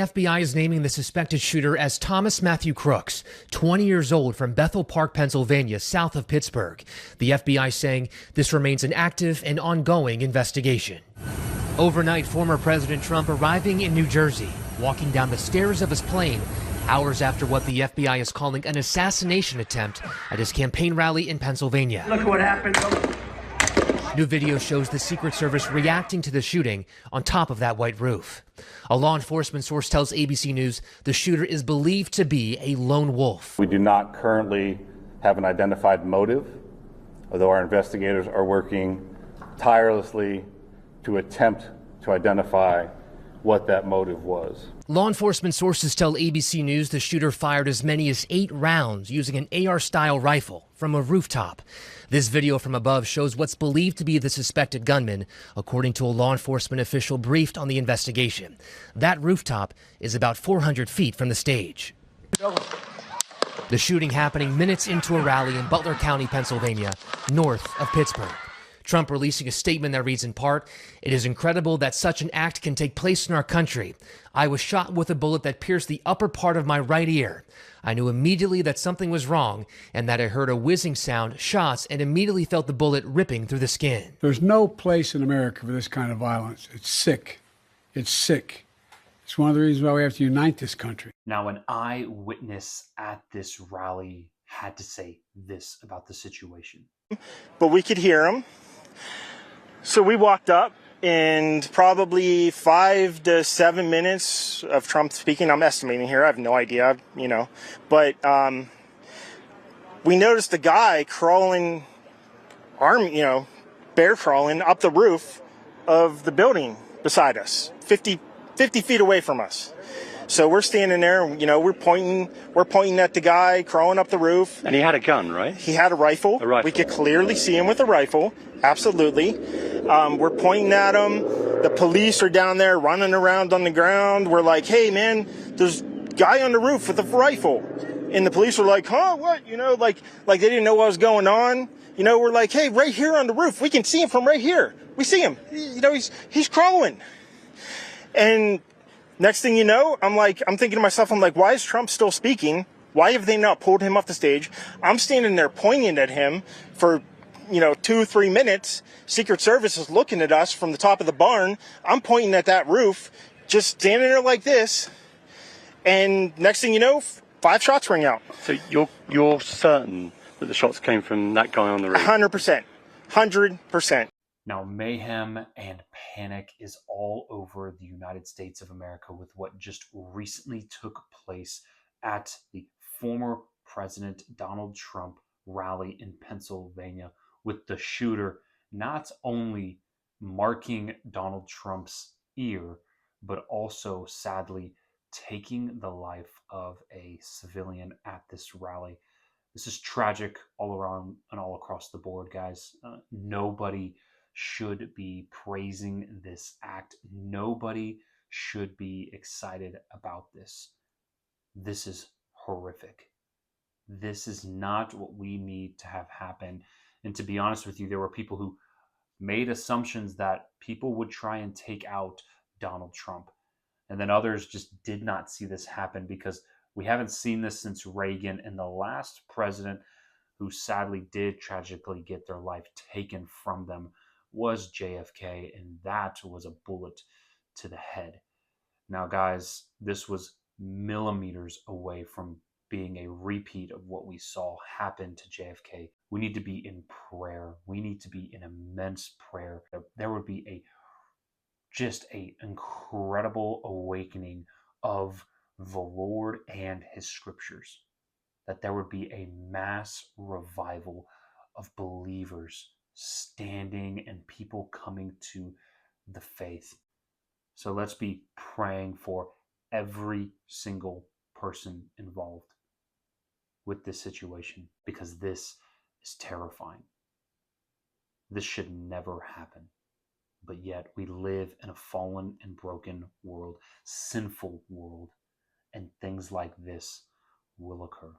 FBI is naming the suspected shooter as Thomas Matthew Crooks, 20 years old, from Bethel Park, Pennsylvania, south of Pittsburgh. The FBI saying this remains an active and ongoing investigation. Overnight, former President Trump arriving in New Jersey, walking down the stairs of his plane hours after what the FBI is calling an assassination attempt at his campaign rally in Pennsylvania. Look what happened. New video shows the Secret Service reacting to the shooting on top of that white roof. A law enforcement source tells ABC News the shooter is believed to be a lone wolf. We do not currently have an identified motive, although our investigators are working tirelessly to attempt to identify what that motive was. Law enforcement sources tell ABC News the shooter fired as many as 8 rounds using an AR-style rifle from a rooftop. This video from above shows what's believed to be the suspected gunman, according to a law enforcement official briefed on the investigation. That rooftop is about 400 feet from the stage. The shooting happening minutes into a rally in Butler County, Pennsylvania, north of Pittsburgh. Trump releasing a statement that reads in part, "It is incredible that such an act can take place in our country. I was shot with a bullet that pierced the upper part of my right ear. I knew immediately that something was wrong and that I heard a whizzing sound, shots, and immediately felt the bullet ripping through the skin." There's no place in America for this kind of violence. It's sick. It's sick. It's one of the reasons why we have to unite this country. Now, an eyewitness at this rally had to say this about the situation. But we could hear him. So we walked up, and probably 5 to 7 minutes of Trump speaking. I'm estimating here. I have no idea, But we noticed a guy crawling, bear crawling up the roof of the building beside us, 50 feet away from us. So we're standing there, we're pointing at the guy crawling up the roof. And he had a gun, right? He had a rifle. A rifle. We could clearly see him with a rifle. Absolutely. We're pointing at him. The police are down there running around on the ground. We're like, "Hey, man, there's a guy on the roof with a rifle." And the police were like, "Huh, what?" Like they didn't know what was going on. We're like, "Hey, right here on the roof. We can see him from right here. We see him. He's crawling." And next thing you know, I'm thinking to myself, why is Trump still speaking? Why have they not pulled him off the stage? I'm standing there pointing at him for, 2-3 minutes. Secret Service is looking at us from the top of the barn. I'm pointing at that roof, just standing there like this. And next thing you know, 5 shots ring out. So you're certain that the shots came from that guy on the roof? 100%. 100%. Now, mayhem and panic is all over the United States of America with what just recently took place at the former President Donald Trump rally in Pennsylvania, with the shooter not only marking Donald Trump's ear, but also sadly taking the life of a civilian at this rally. This is tragic all around and all across the board, guys. Nobody should be praising this act. Nobody should be excited about this. This is horrific. This is not what we need to have happen. And to be honest with you, there were people who made assumptions that people would try and take out Donald Trump. And then others just did not see this happen, because we haven't seen this since Reagan, and the last president who sadly did tragically get their life taken from them was JFK, and that was a bullet to the head. Now, guys, this was millimeters away from being a repeat of what we saw happen to JFK. We need to be in prayer. We need to be in immense prayer. There would be just an incredible awakening of the Lord and his scriptures, that there would be a mass revival of believers standing and people coming to the faith. So let's be praying for every single person involved with this situation, because this is terrifying. This should never happen. But yet we live in a fallen and broken world, sinful world, and things like this will occur.